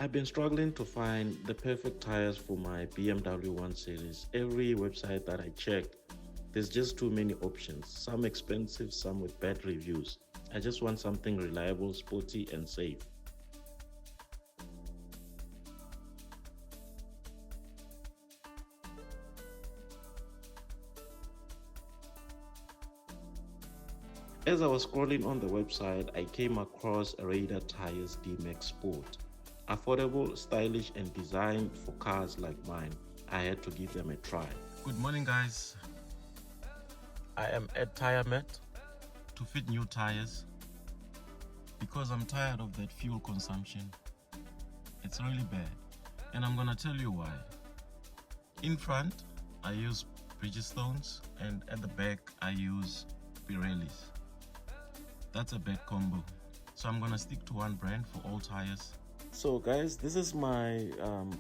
I've been struggling to find the perfect tires for my BMW 1 Series. Every website that I checked, there's just too many options. Some expensive, some with bad reviews. I just want something reliable, sporty, and safe. As I was scrolling on the website, I came across Radar Tyres DIMAX SPORT. Affordable, stylish, and designed for cars like mine. I had to give them a try. Good morning, guys. I am at TyreMet to fit new tires because I'm tired of that fuel consumption. It's really bad, and I'm gonna tell you why. In front, I use Bridgestones, and at the back, I use Pirellis. That's a bad combo, so I'm gonna stick to one brand for all tires. So guys, this is my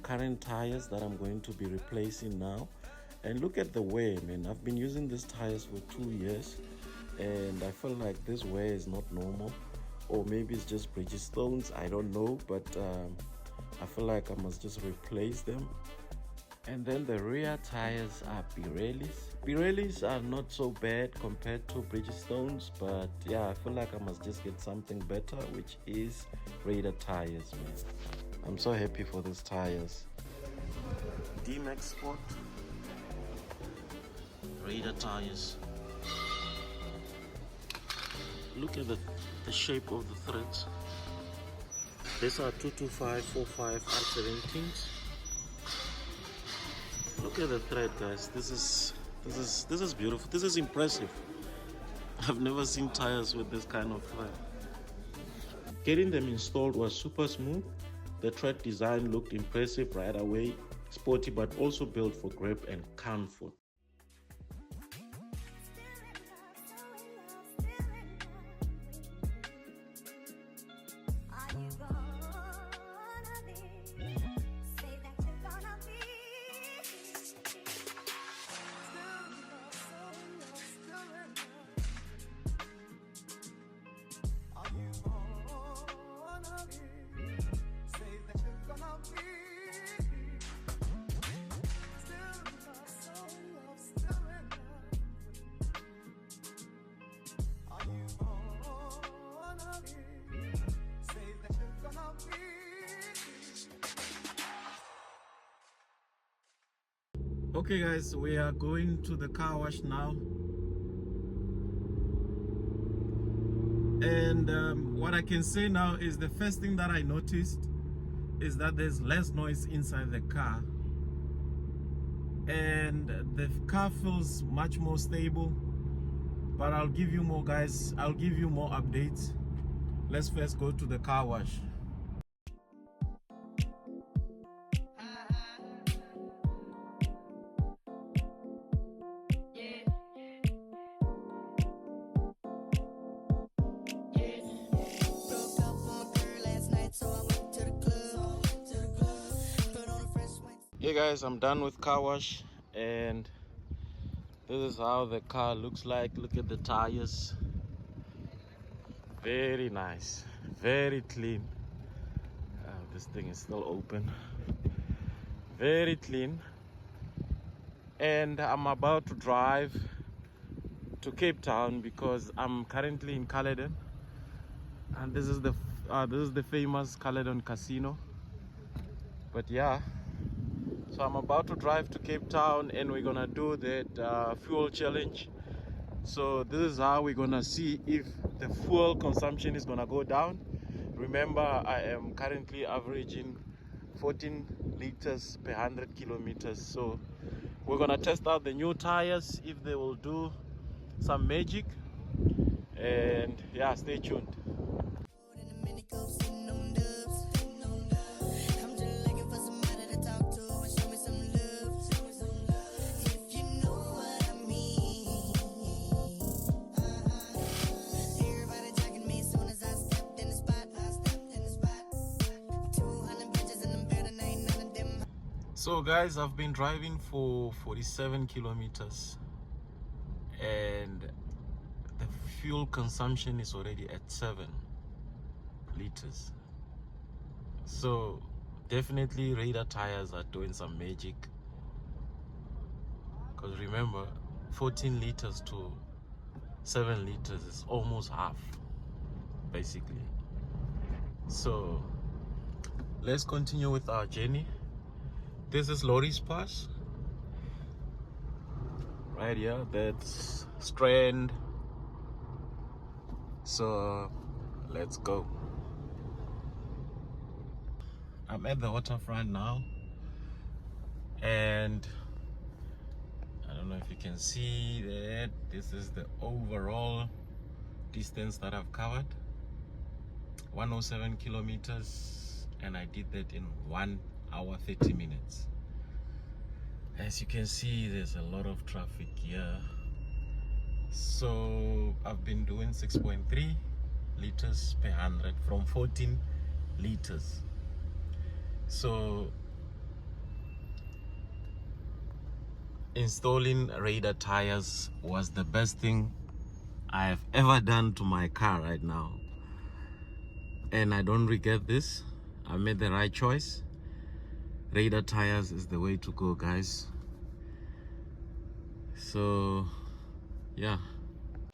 current tires that I'm going to be replacing now, and look at the wear, man. I've been using these tires for 2 years and I feel like this wear is not normal, or maybe it's just Bridgestones, I don't know, but I feel like I must just replace them. And then the rear tires are Pirellis. Pirellis are not so bad compared to Bridgestones, but yeah, I feel like I must just get something better, which is Radar tires, man. I'm so happy for these tires. DIMAX Sport, Radar tires. Look at the shape of the threads. These are 225/45 R17s. Look at the thread, guys. This is beautiful. This is impressive. I've never seen tires with this kind of thread. Getting them installed was super smooth. The tread design looked impressive right away, sporty but also built for grip and comfort. Okay guys, we are going to the car wash now, and what I can say now is the first thing that I noticed is that there's less noise inside the car, and the car feels much more stable. But I'll give you more, guys. I'll give you more updates. Let's first go to the car wash. Hey guys, I'm done with car wash, and this is how the car looks like. Look at the tires. Very nice, very clean. This thing is still open. Very clean. And I'm about to drive to Cape Town because I'm currently in Caledon, and this is the famous Caledon Casino. But yeah, so I'm about to drive to Cape Town, and we're gonna do that fuel challenge. So this is how we're gonna see if the fuel consumption is gonna go down. Remember, I am currently averaging 14 liters per 100 kilometers. So we're gonna test out the new tires, if they will do some magic. And yeah, stay tuned. So guys, I've been driving for 47 kilometers and the fuel consumption is already at 7 liters. So Definitely Radar tires are doing some magic, because remember, 14 liters to 7 liters is almost half, basically. So let's continue with our journey. This is Lori's Pass right here. That's Strand. So let's go. I'm at the waterfront now, and I don't know if you can see that this is the overall distance that I've covered, 107 kilometers, and I did that in 1 hour 30 minutes. As you can see, there's a lot of traffic here. So I've been doing 6.3 liters per 100 from 14 liters. So installing Radar tires was the best thing I have ever done to my car right now, and I don't regret this. I made the right choice. Radar tires is the way to go, guys. So yeah,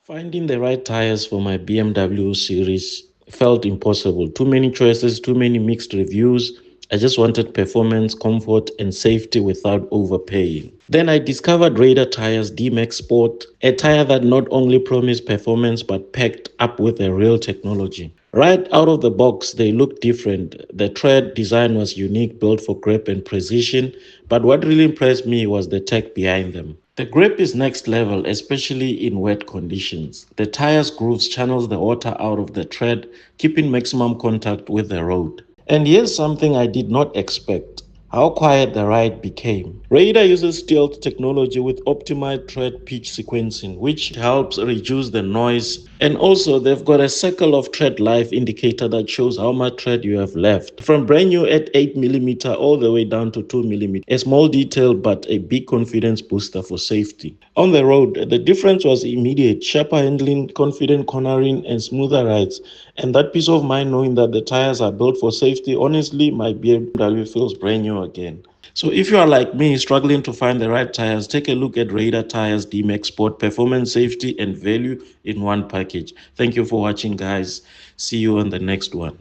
finding the right tires for my BMW series felt impossible. Too many choices, too many mixed reviews. I just wanted performance, comfort, and safety without overpaying. Then I discovered Radar Tyres DIMAX Sport, a tire that not only promised performance but packed up with a real technology. Right out of the box, they looked different. The tread design was unique, built for grip and precision, but what really impressed me was the tech behind them. The grip is next level, especially in wet conditions. The tire's grooves channels the water out of the tread, keeping maximum contact with the road. And here's something I did not expect: how quiet the ride became. Radar uses stealth technology with optimized tread pitch sequencing, which helps reduce the noise. And also, they've got a circle of tread life indicator that shows how much tread you have left. From brand new at 8mm all the way down to 2mm. A small detail, but a big confidence booster for safety. On the road, the difference was immediate: sharper handling, confident cornering, and smoother rides. And that peace of mind knowing that the tires are built for safety, honestly, my BMW feels brand new again. So if you are like me, struggling to find the right tires, take a look at Radar Tyres DIMAX Sport. Performance, safety, and value in one package. Thank you for watching, guys. See you on the next one.